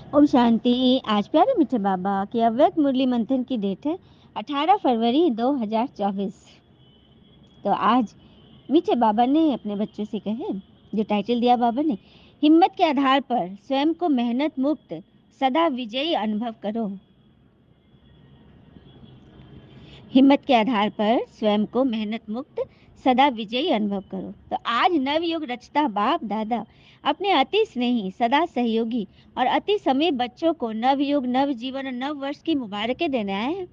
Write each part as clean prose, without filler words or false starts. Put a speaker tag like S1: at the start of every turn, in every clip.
S1: ओम शांति। आज प्यारे मीठे बाबा की अव्यक्त मुरली मंथन की डेट है 18 फरवरी 2024। तो आज मीठे बाबा ने अपने बच्चों से कहे, जो टाइटल दिया बाबा ने, हिम्मत के आधार पर स्वयं को मेहनत मुक्त सदा विजयी अनुभव करो। हिम्मत के आधार पर स्वयं को मेहनत मुक्त सदा विजयी अनुभव करो। तो आज नवयुग रचता बाप दादा अपने अति स्नेही, सदा सहयोगी और अति समीप बच्चों को नवयुग, नव जीवन और नव वर्ष की मुबारकें देने आए हैं।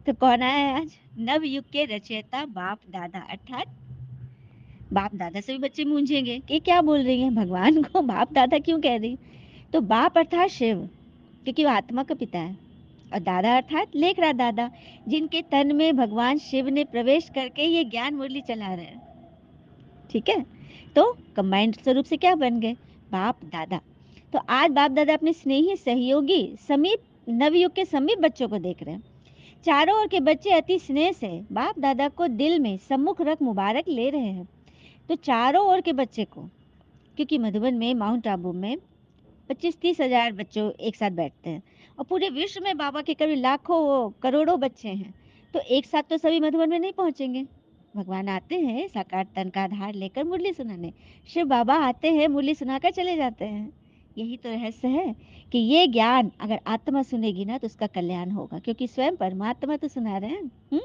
S1: तो कौन आया है आज? नवयुग के रचयिता बाप दादा, अर्थात बाप दादा से भी बच्चे मूंझेंगे कि क्या बोल रही हैं, भगवान को बाप दादा क्यों कह रही। तो बाप अर्थात शिव, क्योंकि वो आत्मा का पिता है, और दादा अर्थात लेखरा दादा, जिनके तन में भगवान शिव ने प्रवेश करके ये ज्ञान मुरली चला रहे हैं। ठीक है, तो कंबाइंड स्वरूप से क्या बन गए? बाप दादा। तो आज बाप दादा अपने स्नेही, सहयोगी, समीप नवयुग के समीप बच्चों को देख रहे हैं। चारों ओर के बच्चे अति स्नेह से बाप दादा को दिल में सम्मुख रख मुबारक ले रहे हैं। तो चारों ओर के बच्चे को, क्योंकि मधुबन में, माउंट आबू में 25-30 हजार बच्चों एक साथ बैठते हैं, और पूरे विश्व में बाबा के करीब लाखों करोड़ों बच्चे हैं। तो एक साथ तो सभी मधुबन में नहीं पहुंचेंगे। भगवान आते हैं साकार तन का आधार लेकर मुरली सुनाने, शिव बाबा आते हैं मुरली सुनाकर चले जाते हैं। यही तो रहस्य है कि ये ज्ञान अगर आत्मा सुनेगी ना तो उसका कल्याण होगा, क्योंकि स्वयं परमात्मा तो सुना रहे हैं।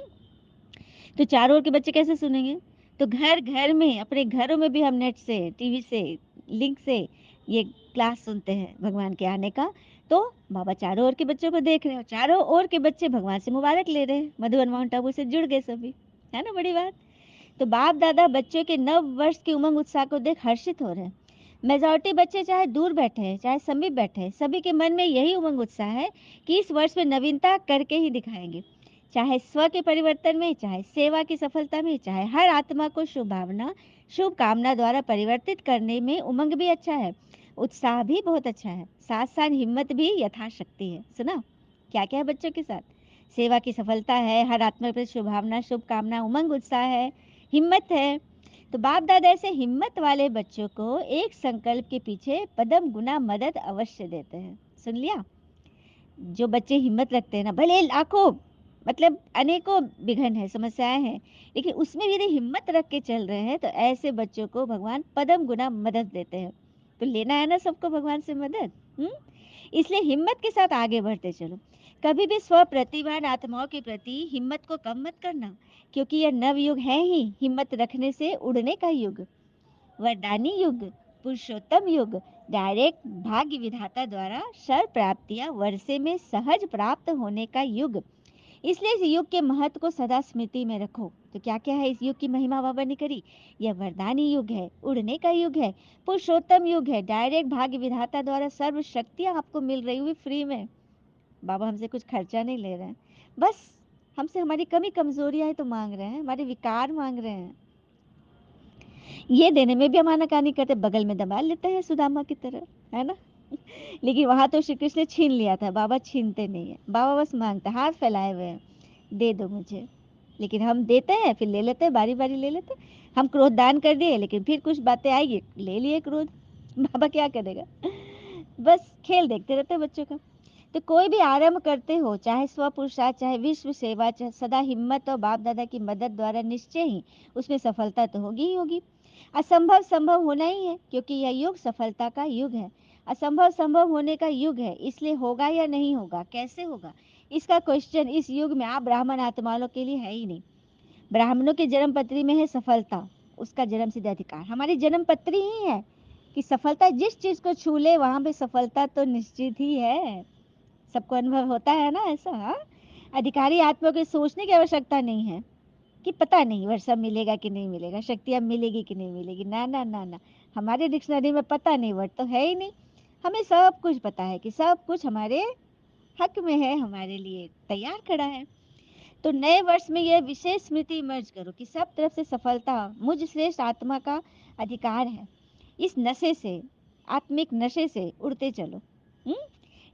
S1: तो चारों ओर के बच्चे कैसे सुनेंगे? तो घर घर में, अपने घरों में भी हम नेट से, टीवी से, लिंक से ये क्लास सुनते हैं भगवान के आने का। तो बाबा चारों ओर के बच्चों को देख रहे हैं, चारों ओर के बच्चे भगवान से मुबारक ले रहे हैं। मधुबन माउंट आबू से जुड़ गए सभी, है ना, बड़ी बात। तो बाप दादा बच्चों के नव वर्ष के उमंग उत्साह को देख हर्षित हो रहे हैं। मेजॉरिटी बच्चे चाहे दूर बैठे हैं, चाहे समीप बैठे हैं, सभी के मन में यही उमंग उत्साह है कि इस वर्ष में नवीनता करके ही दिखाएंगे। चाहे स्व के परिवर्तन में, चाहे सेवा की सफलता में, चाहे हर आत्मा को शुभ भावना, शुभ कामना द्वारा परिवर्तित करने में उमंग भी अच्छा है, उत्साह भी बहुत अच्छा है, साथ साथ हिम्मत भी यथाशक्ति है। सुना क्या क्या है बच्चों के साथ? सेवा की सफलता है, हर आत्मा पर शुभ भावना, शुभ कामना, उमंग उत्साह है, हिम्मत है। तो बाप दादा ऐसे हिम्मत वाले बच्चों को एक संकल्प के पीछे पदम गुना मदद अवश्य देते हैं। सुन लिया? जो बच्चे हिम्मत रखते हैं ना, भले लाखों, मतलब अनेकों विघ्न है, समस्याएं हैं, लेकिन उसमें भी यदि हिम्मत रख के चल रहे हैं तो ऐसे बच्चों को भगवान पदम गुना मदद देते हैं। तो लेना है ना सबको भगवान से मदद। इसलिए हिम्मत के साथ आगे बढ़ते चलो। कभी भी स्व प्रतिभान आत्माओं के प्रति हिम्मत को कम मत करना, क्योंकि यह नव युग है ही हिम्मत रखने से उड़ने का युग, वरदानी युग, पुरुषोत्तम युग, डायरेक्ट भाग्य विधाता द्वारा सर्व प्राप्तियां वर्षे में सहज प्राप्त होने का युग। इसलिए इस युग के महत्व को सदा स्मृति में रखो। तो क्या क्या है इस युग की महिमा बाबा ने करी? यह वरदानी युग है, उड़ने का युग है, पुरुषोत्तम युग है, डायरेक्ट भाग्य विधाता द्वारा सर्व शक्तियां आपको मिल रही हुई फ्री में। बाबा हमसे कुछ खर्चा नहीं ले रहे हैं, बस हमसे हमारी कमी कमजोरियां है तो मांग रहे हैं, हमारे विकार मांग रहे हैं। ये देने में भी हम आनाकानी करते, बगल में दबा लेते हैं सुदामा की तरह, है ना। लेकिन वहां तो श्री कृष्ण ने छीन लिया था, बाबा छीनते नहीं है, बाबा बस मांगते, हाथ फैलाए हुए हैं, दे दो मुझे। लेकिन हम देते हैं, फिर ले लेते हैं, बारी बारी ले लेते हैं। हम क्रोध दान कर दिए, लेकिन फिर कुछ बातें आएगी, ले लिए क्रोध। बाबा क्या करेगा? बस खेल देखते रहते हैं बच्चों का। तो कोई भी आरंभ करते हो, चाहे स्व पुरुषार्थ, चाहे विश्व सेवा, चाहे सदा हिम्मत और बाप दादा की मदद द्वारा निश्चय ही उसमें सफलता तो होगी ही होगी। असंभव संभव होना ही है, क्योंकि यह युग सफलता का युग है। असंभव संभव होने का युग है, इसलिए होगा या नहीं होगा, कैसे होगा, इसका क्वेश्चन इस युग में आप ब्राह्मण आत्माओं के लिए है ही नहीं। ब्राह्मणों की जन्म पत्री में है सफलता, उसका जन्म सिद्ध अधिकार हमारी जन्म पत्री ही है कि सफलता जिस चीज को छू ले वहां पे सफलता तो निश्चित ही है। सबको अनुभव होता है ना ऐसा, हाँ? अधिकारी आत्मा को सोचने की आवश्यकता नहीं है कि पता नहीं वर्षा मिलेगा कि नहीं मिलेगा, शक्तियाँ मिलेगी कि नहीं मिलेगी, ना ना ना ना। हमारे डिक्शनरी में पता नहीं वर्ड तो है ही नहीं। हमें सब कुछ पता है कि सब कुछ हमारे हक में है, हमारे लिए तैयार खड़ा है। तो नए वर्ष में यह विशेष स्मृति इमर्ज करो कि सब तरफ से सफलता मुझ श्रेष्ठ आत्मा का अधिकार है। इस नशे से, आत्मिक नशे से उड़ते चलो।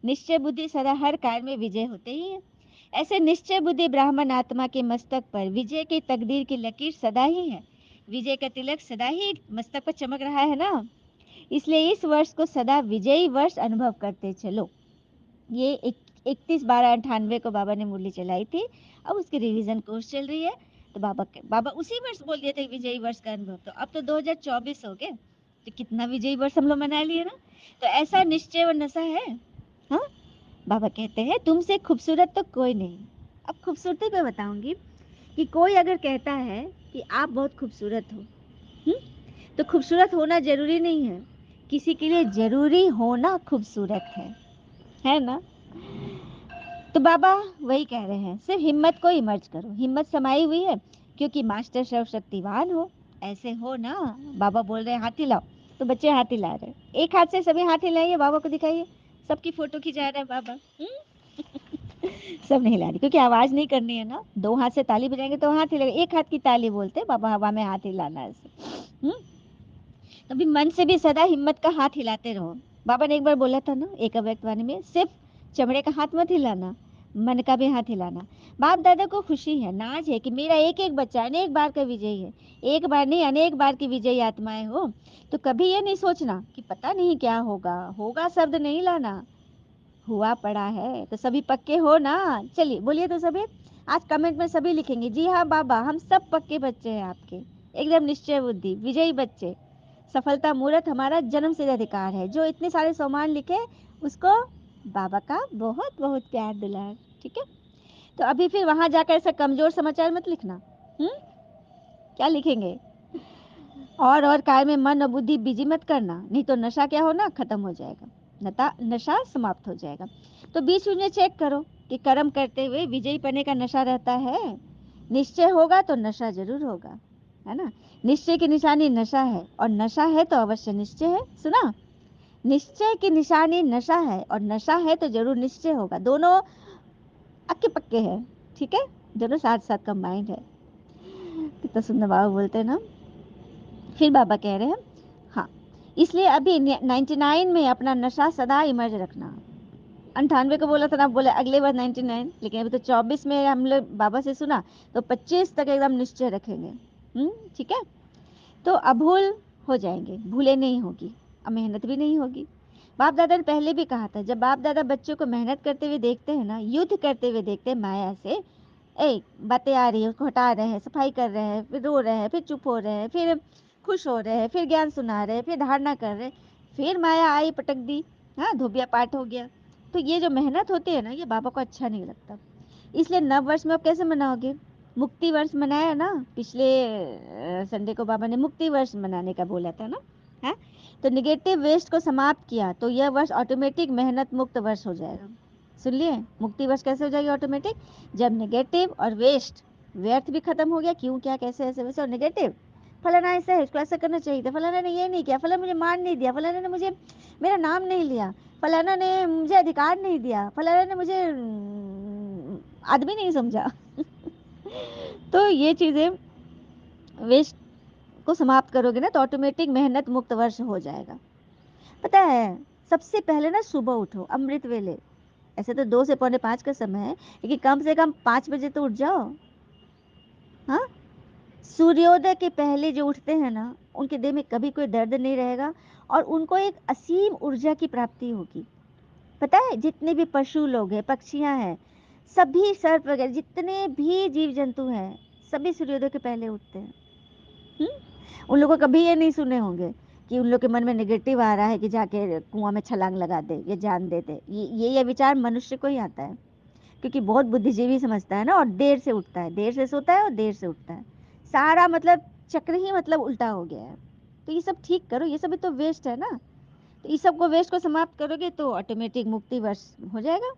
S1: निश्चय बुद्धि सदा हर कार्य में विजय होते ही है। ऐसे निश्चय बुद्धि ब्राह्मण आत्मा के मस्तक पर विजय की तकदीर की लकीर सदा ही है, विजय का तिलक सदा ही मस्तक पर चमक रहा है ना। इसलिए इस वर्ष को सदा विजयी वर्ष अनुभव करते चलो। ये 31/12/98 को बाबा ने मुरली चलाई थी। अब उसकी रिवीजन कोर्स चल रही है। तो बाबा उसी वर्ष बोल दिए थे विजयी वर्ष का अनुभव। तो अब तो 2024 हो गए, तो कितना विजयी वर्ष हम लोग मना लिए ना। तो ऐसा निश्चय और नशा है। हाँ, बाबा कहते हैं तुमसे खूबसूरत तो कोई नहीं। अब खूबसूरती पे बताऊंगी कि कोई अगर कहता है कि आप बहुत खूबसूरत हो, तो खूबसूरत होना जरूरी नहीं है, किसी के लिए जरूरी होना खूबसूरत है ना। तो बाबा वही कह रहे हैं, सिर्फ हिम्मत को इमर्ज करो। हिम्मत समाई हुई है क्योंकि मास्टर सर्वशक्तिवान हो, ऐसे हो ना। बाबा बोल रहे हैं हाथी लाओ, तो बच्चे हाथी ला रहे हैं। एक हाथ से सभी हाथी लाइए, बाबा को दिखाइए। सबकी फोटो खिंचा रहे हैं बाबा। सब नहीं ला रही क्योंकि आवाज नहीं करनी है ना। दो हाथ से ताली बजाएंगे तो हाथ हिलेगा, एक हाथ की ताली बोलते हैं बाबा, हवा में हाथ हिलाना है ऐसे। तभी मन से भी सदा हिम्मत का हाथ हिलाते रहो। बाबा ने एक बार बोला था ना एक अव्यक्तवाणी में, सिर्फ चमड़े का हाथ मत हिलाना, मन का भी हाथ हिलाना। बाप दादा को खुशी है, नाज है कि मेरा एक एक बच्चा अनेक बार का विजयी है। एक बार नहीं, अनेक बार की विजयी आत्माएं हो। तो कभी ये नहीं सोचना कि पता नहीं क्या होगा। होगा शब्द नहीं लाना, हुआ पड़ा है। तो सभी पक्के हो ना। चलिए बोलिए तो सभी। आज कमेंट में सभी लिखेंगे, जी हाँ बाबा, हम सब पक्के बच्चे हैं आपके, एकदम निश्चय बुद्धि विजयी बच्चे। सफलता मूर्त हमारा जन्म सिद्ध अधिकार है। जो इतने सारे सामान लिखे उसको बाबा का बहुत बहुत प्यार दुलार। ठीक है। तो अभी फिर वहां जाकर ऐसा कमजोर समाचार मत लिखना। हम्म, क्या लिखेंगे? और कार्य में मन और बुद्धि बिजी मत करना, नहीं तो नशा क्या होना खत्म हो जाएगा, नशा समाप्त हो जाएगा। तो बीच बीच में चेक करो कि कर्म करते हुए विजयी पने का नशा रहता है। निश्चय होगा तो नशा जरूर होगा, है ना। निश्चय की निशानी नशा है, और नशा है तो अवश्य निश्चय है। सुना, निश्चय की निशानी नशा है, और नशा है तो जरूर निश्चय होगा। दोनों अक्के पक्के हैं। ठीक है, दोनों साथ साथ कंबाइंड है। कितना सुंदर बाबा बोलते हैं ना। फिर बाबा कह रहे हैं, हाँ, इसलिए अभी 99 में अपना नशा सदा इमर्ज रखना। 98 को बोला था ना, बोले अगले बार 99, लेकिन अभी तो 24 में हम लोग बाबा से सुना, तो 25 तक एकदम निश्चय रखेंगे। ठीक है। तो अभूल हो जाएंगे, भूले नहीं होगी, अब मेहनत भी नहीं होगी। बाप दादा ने पहले भी कहा था, जब बाप दादा बच्चों को मेहनत करते हुए देखते हैं ना, युद्ध करते हुए देखते हैं माया से, ए बातें आ रही है उसको हटा रहे हैं, सफाई कर रहे हैं, फिर रो रहे हैं, फिर चुप हो रहे हैं, फिर खुश हो रहे हैं, फिर ज्ञान सुना रहे हैं, फिर धारणा कर रहे हैं, फिर माया आई पटक दी, हाँ धोबिया पाठ हो गया। तो ये जो मेहनत होती है ना, ये बाबा को अच्छा नहीं लगता। इसलिए नव वर्ष में आप कैसे मनाओगे? मुक्ति वर्ष मनाया ना पिछले संडे को, बाबा ने मुक्ति वर्ष मनाने का बोला था ना। हाँ, तो निगेटिव वेस्ट को समाप्त किया तो यह वर्ष ऑटोमेटिक मेहनत मुक्त वर्ष हो जाएगा। सुन लिए, मुक्ति वर्ष कैसे हो जाएगी ऑटोमेटिक? जब नेगेटिव और वेस्ट, व्यर्थ भी खत्म हो गया, क्यों क्या कैसे ऐसे वैसे, और नेगेटिव, फलाना ऐसा है, इसको ऐसा करना चाहिए था, फलाना ने ये नहीं किया, फलाना मुझे मान नहीं दिया, फलाना ने मुझे मेरा नाम नहीं लिया, फलाना ने मुझे अधिकार नहीं दिया, फलाना ने मुझे आदमी नहीं समझा। तो ये चीजें वेस्ट को समाप्त करोगे ना, तो ऑटोमेटिक मेहनत मुक्त वर्ष हो जाएगा। पता है, सबसे पहले ना सुबह उठो अमृत वेले। ऐसे तो 2 से पौने 5 का समय है, लेकिन कम से कम 5 बजे तो उठ जाओ। हाँ, सूर्योदय के पहले जो उठते हैं ना, उनके देह में कभी कोई दर्द नहीं रहेगा, और उनको एक असीम ऊर्जा की प्राप्ति होगी। पता है, जितने भी पशु लोग हैं, पक्षियां हैं, सभी सर्प वगैरह जितने भी जीव जंतु हैं, सभी सूर्योदय के पहले उठते हैं। उन लोगों को कभी ये नहीं सुने होंगे कि उन लोग के मन में नेगेटिव आ रहा है कि जाके कुआं में छलांग लगा दे या जान दे दे। ये विचार मनुष्य को ही आता है, क्योंकि बहुत बुद्धिजीवी समझता है ना, और देर से उठता है, देर से सोता है और देर से उठता है। सारा मतलब चक्र ही मतलब उल्टा हो गया है। तो ये सब ठीक करो, ये सब भी तो वेस्ट है ना। तो इस सब को, वेस्ट को समाप्त करोगे तो ऑटोमेटिक मुक्ति वर्ष हो जाएगा।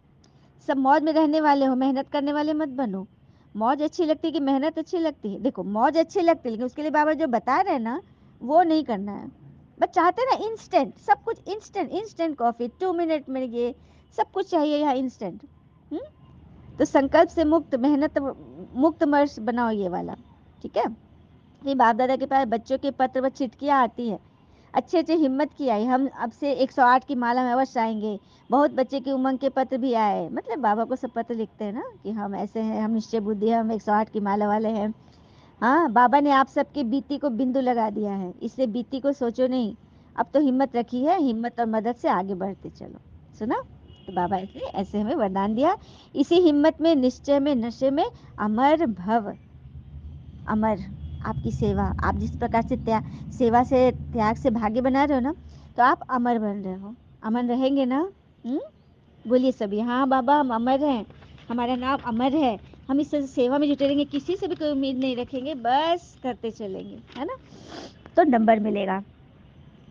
S1: सब मौज में रहने वाले हो, मेहनत करने वाले मत बनो। मौज अच्छी लगती है कि मेहनत अच्छी लगती है? देखो, मौज अच्छी लगती है, लेकिन उसके लिए बाबा जो बता रहे हैं ना, वो नहीं करना है। बस चाहते हैं ना इंस्टेंट, सब कुछ इंस्टेंट, इंस्टेंट कॉफी 2 मिनट में, ये सब कुछ चाहिए यहाँ इंस्टेंट। तो संकल्प से मुक्त, मेहनत मुक्त वर्ष बनाओ ये वाला। ठीक है। फिर बाप दादा के पास बच्चों के पत्र व चिट्ठियाँ आती है, अच्छे अच्छे हिम्मत की आई, हम अब से 108 की माला में अवश्य आएंगे। बहुत बच्चे की उमंग के पत्र भी आए, मतलब बाबा को सब पत्र लिखते हैं ना कि हम ऐसे हैं, हम निश्चय बुद्धि हैं, हम 108 की माला वाले हैं। हाँ, बाबा ने आप सबके बीती को बिंदु लगा दिया है, इसलिए बीती को सोचो नहीं, अब तो हिम्मत रखी है, हिम्मत और मदद से आगे बढ़ते चलो। सुना। तो बाबा ने ऐसे हमें वरदान दिया, इसी हिम्मत में, निश्चय में, नशे में अमर भव। अमर, आपकी सेवा, आप जिस प्रकार से सेवा से, त्याग से भाग्य बना रहे हो ना, तो आप अमर बन रहे हो। अमर रहेंगे ना? बोलिए सभी, हाँ बाबा हम अमर हैं, हमारा नाम अमर है, हम इस सेवा में जुटे रहेंगे, किसी से भी कोई उम्मीद नहीं रखेंगे, बस करते चलेंगे, है ना, तो नंबर मिलेगा।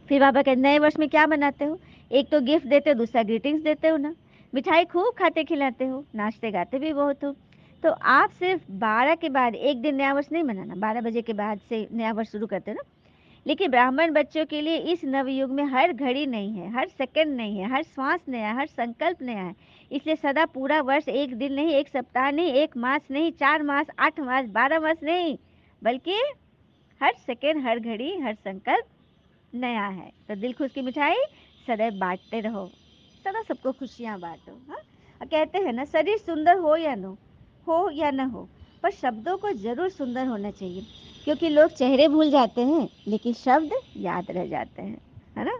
S1: फिर बाबा कहते नए वर्ष में क्या बनाते हो? एक तो गिफ्ट देते हो, दूसरा ग्रीटिंग्स देते हो ना, मिठाई खूब खाते खिलाते हो, नाचते गाते भी बहुत हो। तो आप सिर्फ 12 के बाद एक दिन नया वर्ष नहीं मनाना, 12 बजे के बाद से नया वर्ष शुरू करते हो ना, लेकिन ब्राह्मण बच्चों के लिए इस नवयुग में हर घड़ी नहीं है, हर सेकंड नहीं है, हर श्वास नया है, हर संकल्प नया है। इसलिए सदा पूरा वर्ष एक दिन नहीं, एक सप्ताह नहीं, एक मास नहीं, 4 मास, 8 मास, 12 मास नहीं, बल्कि हर सेकंड, हर घड़ी, हर संकल्प नया है। तो दिल खुश की मिठाई सदैव बांटते रहो, सदा सबको खुशियां बांटो। हाँ, और कहते हैं ना, शरीर सुंदर हो या न हो, पर शब्दों को जरूर सुंदर होना चाहिए, क्योंकि लोग चेहरे भूल जाते हैं लेकिन शब्द याद रह जाते हैं, है ना।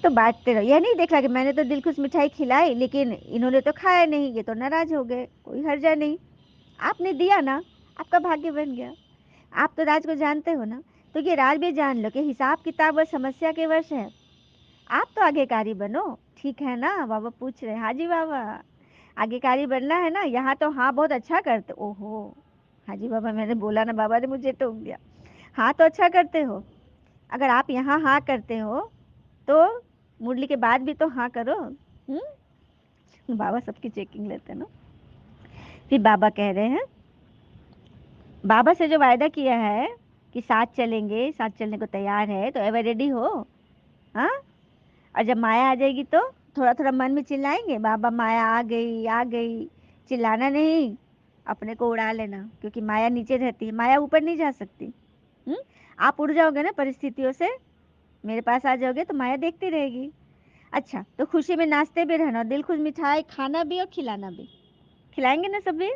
S1: तो बांटते रहो, यह नहीं देखा कि मैंने तो दिल खुश मिठाई खिलाई लेकिन इन्होंने तो खाया नहीं, ये तो नाराज हो गए, कोई हर्जा नहीं, आपने दिया ना, आपका भाग्य बन गया। आप तो राज को जानते हो ना, तो ये राज भी जान लो कि हिसाब किताब और समस्या के वर्ष है। आप तो आज्ञाकारी बनो, ठीक है ना? बाबा पूछ रहे, हाँ जी बाबा, आज्ञाकारी बनना है ना, यहाँ तो हाँ बहुत अच्छा करते। ओहो, हाँ जी बाबा, मैंने बोला ना, बाबा ने मुझे टोक दिया। हाँ तो अच्छा करते हो, अगर आप यहाँ हाँ करते हो तो मुरली के बाद भी तो हाँ करो। बाबा सबकी चेकिंग लेते हैं ना। फिर बाबा कह रहे हैं, बाबा से जो वायदा किया है कि साथ चलेंगे, साथ चलने को तैयार है, तो एवर रेडी हो? हाँ, और जब माया आ जाएगी तो थोड़ा थोड़ा मन में चिल्लाएंगे, बाबा माया आ गई आ गई, चिल्लाना नहीं, अपने को उड़ा लेना, क्योंकि माया नीचे रहती है, माया ऊपर नहीं जा सकती। आप उड़ जाओगे ना परिस्थितियों से, मेरे पास आ जाओगे तो माया देखती रहेगी। अच्छा, तो खुशी में नाचते भी रहना, दिल खुश मिठाई खाना भी और खिलाना भी, खिलाएंगे ना सभी।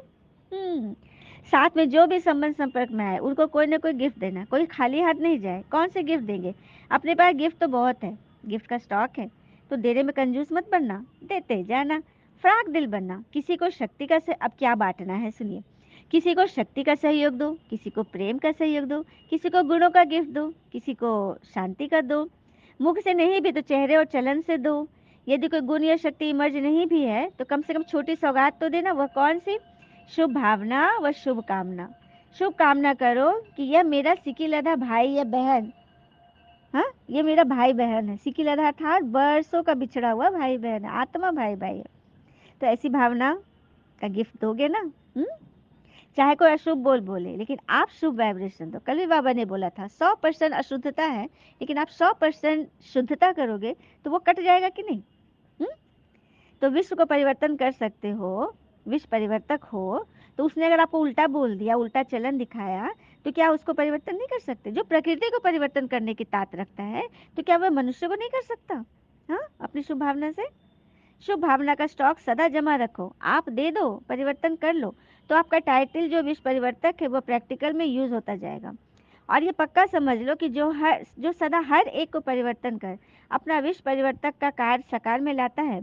S1: साथ में जो भी संबंध संपर्क में आए उनको कोई ना कोई गिफ्ट देना, कोई खाली हाथ नहीं जाए। कौन से गिफ्ट देंगे? अपने पास गिफ्ट तो बहुत है, गिफ्ट का स्टॉक है, तो देने में कंजूस मत बनना, देते जाना। फ्राक दिल बनना, किसी को शक्ति का से अब क्या बांटना है सुनिए, किसी को शक्ति का सहयोग दो, किसी को प्रेम का सहयोग दो, किसी को गुणों का गिफ्ट दो, किसी को शांति का दो, मुख से नहीं भी तो चेहरे और चलन से दो। यदि कोई गुण या शक्ति इमर्ज नहीं भी है तो कम से कम छोटी सौगात तो देना। वह कौन सी? शुभ भावना व शुभ कामना। शुभ कामना करो कि यह मेरा सिकिलधा भाई या बहन, हाँ ये मेरा भाई बहन है, सिकिलधा अर्थात बरसों का बिछड़ा हुआ भाई बहन है, आत्मा भाई भाई है, तो ऐसी भावना का गिफ्ट दोगे ना। चाहे कोई अशुभ बोल बोले, लेकिन आप शुभ वाइब्रेशन दो। कल भी बाबा ने बोला था 100% अशुद्धता है, लेकिन आप 100% शुद्धता करोगे तो वो कट जाएगा कि नहीं? तो विश्व को परिवर्तन कर सकते हो, विश्व परिवर्तक हो, तो उसने अगर आपको उल्टा बोल दिया, उल्टा चलन दिखाया, तो क्या उसको परिवर्तन नहीं कर सकते? जो प्रकृति को परिवर्तन करने की तात रखता है, तो क्या वह मनुष्य को नहीं कर सकता? हाँ, अपनी शुभ भावना से। शुभ भावना का स्टॉक सदा जमा रखो, आप दे दो, परिवर्तन कर लो, तो आपका टाइटल जो विश्व परिवर्तक है वो प्रैक्टिकल में यूज होता जाएगा। और ये पक्का समझ लो कि जो सदा हर एक को परिवर्तन कर अपना विश्व परिवर्तक का कार्य साकार में लाता है,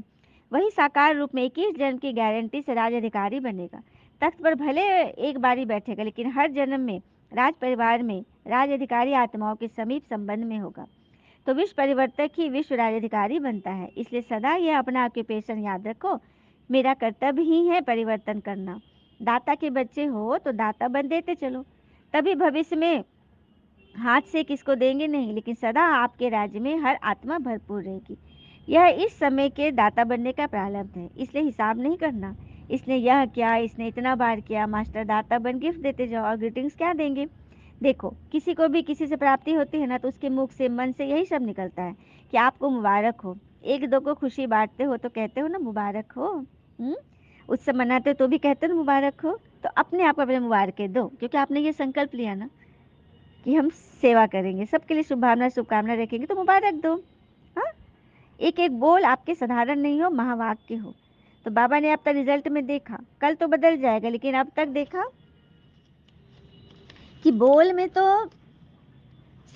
S1: वही साकार रूप में 21 जन्म की गारंटी से राज अधिकारी बनेगा। तख्त पर भले एक बारी बैठेगा, लेकिन हर जन्म में राज परिवार में राज अधिकारी आत्माओं के समीप संबंध में होगा। तो विश्व परिवर्तक ही विश्व राजधिकारी बनता है। इसलिए सदा यह अपना ऑक्यूपेशन याद रखो, मेरा कर्तव्य ही है परिवर्तन करना। दाता के बच्चे हो तो दाता बन देते चलो, तभी भविष्य में हाथ से किसको देंगे नहीं, लेकिन सदा आपके राज्य में हर आत्मा भरपूर रहेगी। यह इस समय के दाता बनने का प्रारंभ है, इसलिए हिसाब नहीं करना, इसने यह किया, इसने इतना बार किया। मास्टर दाता बन गिफ्ट देते जाओ, और ग्रीटिंग्स क्या देंगे? देखो, किसी को भी किसी से प्राप्ति होती है ना, तो उसके मुख से, मन से यही सब निकलता है कि आपको मुबारक हो। एक दो को खुशी बांटते हो तो कहते हो ना मुबारक हो। उत्सव मनाते हो तो भी कहते हो ना मुबारक हो। तो अपने आप को अपने मुबारकें दो, क्योंकि आपने ये संकल्प लिया ना कि हम सेवा करेंगे, सबके लिए शुभभावना शुभकामना रखेंगे, तो मुबारक दो। हाँ, एक एक बोल आपके साधारण नहीं हो, महावाक्य हो। तो बाबा ने अब तक रिजल्ट में देखा, कल तो बदल जाएगा, लेकिन अब तक देखा कि बोल में तो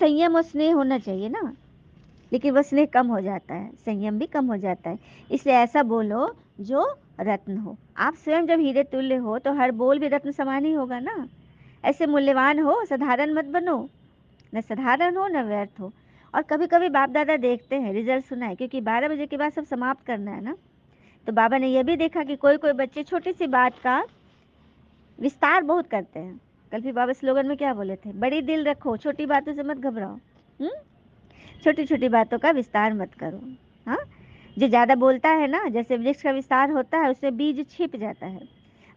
S1: संयम और स्नेह होना चाहिए ना। लेकिन वो स्नेह कम हो जाता है, संयम भी कम हो जाता है। इसलिए ऐसा बोलो जो रत्न हो। आप स्वयं जब हीरे तुल्य हो तो हर बोल भी रत्न समान ही होगा ना। ऐसे मूल्यवान हो, साधारण मत बनो। न साधारण हो न व्यर्थ हो। और कभी कभी बाप दादा देखते हैं, रिजल्ट सुना है, क्योंकि 12 बजे के बाद सब समाप्त करना है ना। तो बाबा ने यह भी देखा कि कोई कोई बच्चे छोटी सी बात का विस्तार बहुत करते हैं। कल भी बाबा स्लोगन में क्या बोले थे, बड़ी दिल रखो, छोटी बातों से मत घबराओ। छोटी छोटी बातों का विस्तार मत करो। हाँ, जो ज्यादा बोलता है ना, जैसे वृक्ष का विस्तार होता है, उससे बीज छिप जाता है।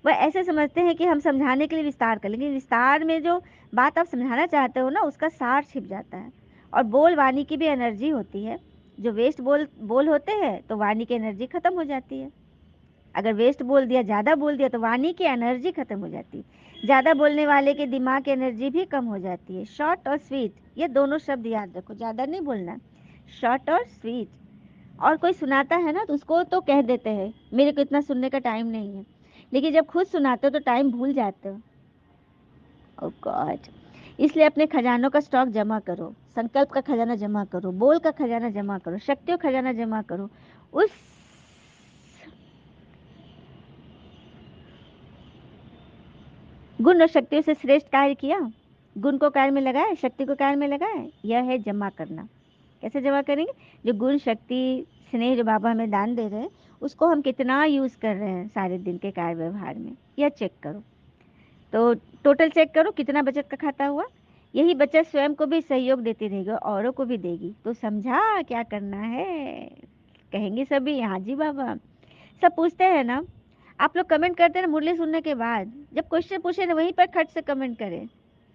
S1: वह ऐसे समझते हैं कि हम समझाने के लिए विस्तार कर, लेकिन विस्तार में जो बात आप समझाना चाहते हो ना, उसका सार छिप जाता है। और बोल वाणी की भी एनर्जी होती है। जो वेस्ट बोल बोल होते हैं तो वाणी की एनर्जी खत्म हो जाती है। अगर वेस्ट बोल दिया, ज़्यादा बोल दिया, तो वाणी की एनर्जी खत्म हो जाती है। ज़्यादा बोलने वाले के दिमाग की एनर्जी भी कम हो जाती है। शॉर्ट और स्वीट, ये दोनों शब्द याद रखो, ज़्यादा नहीं बोलना, शॉर्ट और स्वीट। और कोई सुनाता है ना तो उसको तो कह देते हैं मेरे को इतना सुनने का टाइम नहीं है, लेकिन जब खुद सुनाते हो तो टाइम भूल जाते हो। ओह गॉड। इसलिए अपने खजानों का स्टॉक जमा करो, संकल्प का खजाना जमा करो, बोल का खजाना जमा करो, शक्तियों का खजाना जमा करो। उस गुण और शक्तियों से श्रेष्ठ कार्य किया, गुण को कार्य में लगाए, शक्ति को कार्य में लगाए, यह है जमा करना। कैसे जमा करेंगे? जो गुण, शक्ति, स्नेह जो बाबा हमें दान दे रहे हैं, उसको हम कितना यूज कर रहे हैं सारे दिन के कार्य व्यवहार में, यह चेक करो। तो टोटल चेक करो कितना बचत का खाता हुआ। यही बचत स्वयं को भी सहयोग देती रहेगी और औरों को भी देगी। तो समझा क्या करना है? कहेंगे सभी हाँ जी बाबा। सब पूछते हैं ना, आप लोग कमेंट करते हैं ना मुरली सुनने के बाद, जब क्वेश्चन पूछे ना वहीं पर खट से कमेंट करें,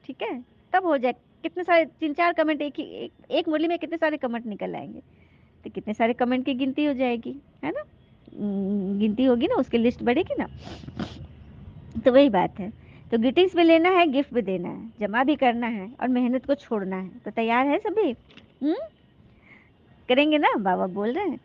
S1: ठीक है? तब हो जाए। कितने सारे, 3-4 कमेंट एक मुरली में कितने सारे कमेंट निकल आएंगे, तो कितने सारे कमेंट की गिनती हो जाएगी, है ना? गिनती होगी ना, उसकी लिस्ट बढ़ेगी ना। तो वही बात है। तो ग्रीटिंग्स भी लेना है, गिफ्ट भी देना है, जमा भी करना है और मेहनत को छोड़ना है। तो तैयार है सभी? हम्म, करेंगे ना? बाबा बोल रहे हैं।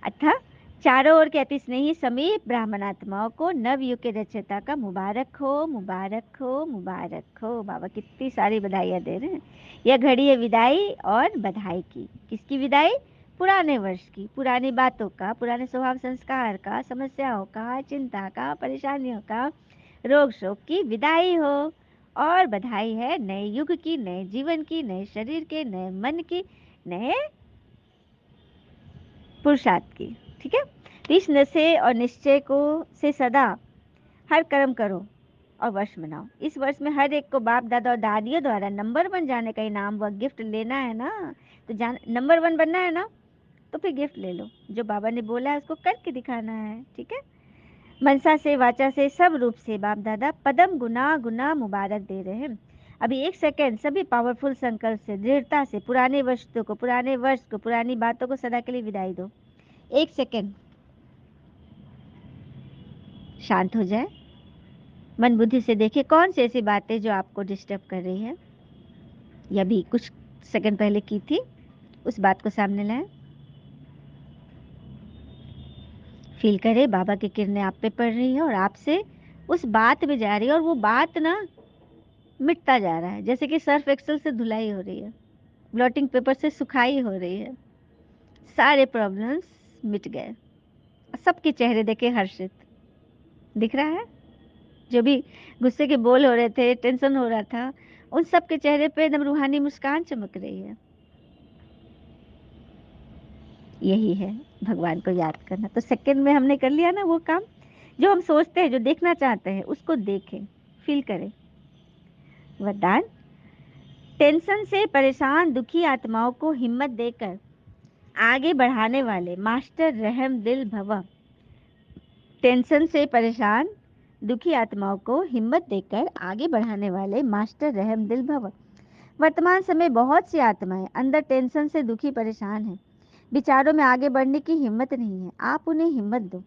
S1: अतः चारों ओर के अति स्नेही समीप ब्राह्मणात्माओं को नवयुग के रचयिता का मुबारक हो, मुबारक हो, मुबारक हो। बाबा कितनी सारी बधाइयाँ दे रहे हैं। यह घड़ी है विदाई और बधाई की। किसकी विदाई? पुराने वर्ष की, पुरानी बातों का, पुराने स्वभाव संस्कार का, समस्याओं का, चिंता का, परेशानियों का, रोग शोक की विदाई हो। और बधाई है नए युग की, नए जीवन की, नए शरीर के, नए मन की, नए पुरुषार्थ की। ठीक है? तो इस नशे और निश्चय को से सदा हर कर्म करो और वर्ष मनाओ। इस वर्ष में हर एक को बाप दादा और दादियों द्वारा नंबर 1 जाने का इनाम व गिफ्ट लेना है ना। तो जान नंबर 1 बनना है ना, तो फिर गिफ्ट ले लो। जो बाबा ने बोला है उसको करके दिखाना है। ठीक है? मनसा से, वाचा से, सब रूप से बाप दादा पदम गुना गुना मुबारक दे रहे हैं। अभी 1 सेकेंड सभी पावरफुल संकल्प से, दृढ़ता से पुराने वस्तु को, पुराने वर्ष को, पुरानी बातों को सदा के लिए विदाई दो। 1 सेकेंड शांत हो जाए, मन बुद्धि से देखे कौन सी ऐसी बातें जो आपको डिस्टर्ब कर रही है, या भी कुछ सेकंड पहले की थी, उस बात को सामने लाएं। फील करें बाबा की किरणें आप पे पड़ रही है और आपसे उस बात में जा रही है, और वो बात ना मिटता जा रहा है, जैसे कि सर्फ एक्सल से धुलाई हो रही है, ब्लॉटिंग पेपर से सुखाई हो रही है। सारे प्रॉब्लम्स मिट गए। सबके चेहरे देखे हर्षित दिख रहा है। जो भी गुस्से के बोल हो रहे थे, टेंशन हो रहा था, उन सब के चेहरे पे एकदम रूहानी मुस्कान चमक रही है। यही है भगवान को याद करना। तो सेकंड में हमने कर लिया ना वो काम। जो हम सोचते हैं, जो देखना चाहते हैं, उसको देखें, फील करें। वरदान: टेंशन से परेशान दुखी आत्माओं को हिम्मत देकर आगे बढ़ाने वाले मास्टर रहम दिल भव। टेंशन से परेशान दुखी आत्माओं को हिम्मत देकर आगे बढ़ाने वाले मास्टर रहम दिल भव। वर्तमान समय बहुत सी आत्माएं अंदर टेंशन से दुखी परेशान हैं, विचारों में आगे बढ़ने की हिम्मत नहीं है। आप उन्हें हिम्मत दो।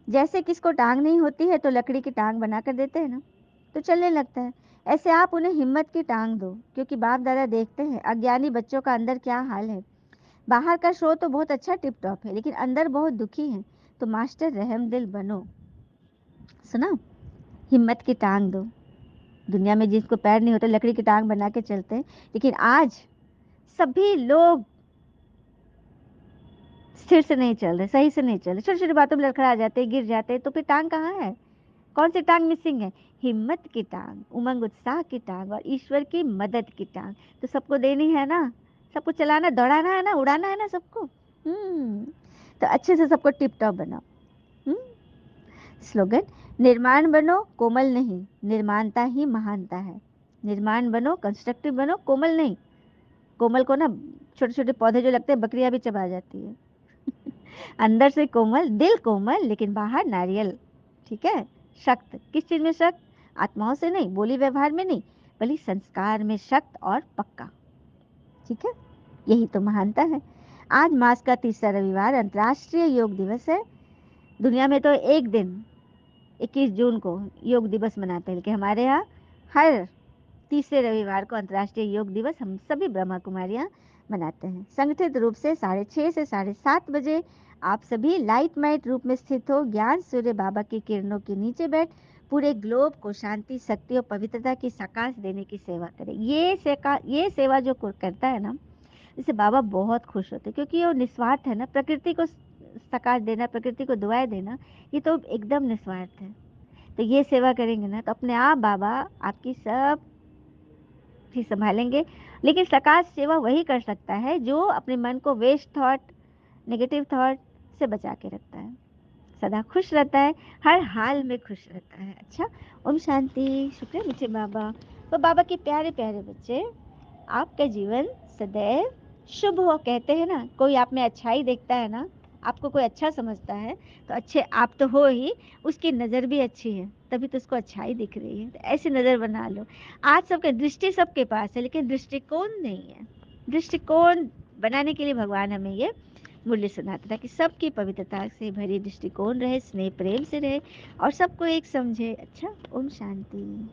S1: जैसे किसको टांग नहीं होती है तो लकड़ी की टांग बना कर देते हैं ना, तो चलने लगता है। ऐसे आप उन्हें हिम्मत की टांग दो, क्योंकि बाप दादा देखते हैं अज्ञानी बच्चों का अंदर क्या हाल है। बाहर का शो तो बहुत अच्छा टिप टॉप है, लेकिन अंदर बहुत दुखी है। तो मास्टर रहम दिल बनो। सुना? हिम्मत की टांग दो। दुनिया में जिसको पैर नहीं होते लकड़ी की टांग बना के चलते हैं, लेकिन आज सभी लोग स्थिर से नहीं चल रहे, सही से नहीं चल रहे, छोटी-छोटी बातों में लड़खड़ा जाते, गिर जाते, तो फिर टाँग कहाँ है? कौन सी टाँग मिसिंग है? हिम्मत की टाँग, उमंग उत्साह की टाँग और ईश्वर की मदद की टाँग। तो सबको देनी है ना, सबको चलाना, दौड़ाना है ना, उड़ाना है ना सबको। तो अच्छे से सबको टिप-टॉप बनाओ। हुँ? स्लोगन, निर्माण बनो, कोमल नहीं, निर्माणता ही महानता है। निर्माण बनो, कंस्ट्रक्टिव बनो, कोमल नहीं। कोमल को ना छोटे-छोटे पौधे जो लगते हैं बकरियाँ भी चबा जाती है। अंदर से कोमल, दिल कोमल लेकिन बाहर नारियल, ठीक है? शक्त, किस चीज़ में शक्त? आत्माओं से नहीं, बोली व्यवहार में नहीं, बल्कि संस्कार में शक्त और पक्का, ठीक है? यही तो महानता है। आज मास का तीसरा रविवार अंतर्राष्ट्रीय योग दिवस है। दुनिया में तो एक दिन 21 जून को योग दिवस मनाते हैं, लेकिन हमारे यहाँ हर तीसरे रविवार को अंतर्राष्ट्रीय योग दिवस हम सभी ब्रह्मा कुमारियाँ मनाते हैं। संगठित रूप से 6:30 से 7:30 बजे आप सभी लाइट माइट रूप में स्थित हो ज्ञान सूर्य बाबा की किरणों के नीचे बैठ पूरे ग्लोब को शांति, शक्ति और पवित्रता की सकाश देने की सेवा करें। ये सेवा जो करता है ना, इससे बाबा बहुत खुश होते हैं, क्योंकि वो निस्वार्थ है ना, प्रकृति को सकाश देना, प्रकृति को दुआएं देना, ये तो एकदम निस्वार्थ है। तो ये सेवा करेंगे ना, तो अपने आप बाबा आपकी सब ही संभालेंगे। लेकिन सकाश सेवा वही कर सकता है जो अपने मन को वेस्ट थॉट, नेगेटिव थॉट से बचा के रखता है, सदा खुश रहता है, हर हाल में खुश रहता है। अच्छा, ओम शांति। शुक्र है मुझे बाबा। तो बाबा के प्यारे प्यारे बच्चे, आपका जीवन सदैव शुभ हो। कहते हैं ना, कोई आप में अच्छाई देखता है ना, आपको कोई अच्छा समझता है, तो अच्छे आप तो हो ही, उसकी नज़र भी अच्छी है, तभी तो उसको अच्छाई दिख रही है। तो ऐसी नज़र बना लो। आज सबके दृष्टि सबके पास है, लेकिन दृष्टिकोण नहीं है। दृष्टिकोण बनाने के लिए भगवान हमें ये मूल्य सुनाता था कि सबकी पवित्रता से भरी दृष्टिकोण रहे, स्नेह प्रेम से रहे और सबको एक समझे। अच्छा, ओम शांति।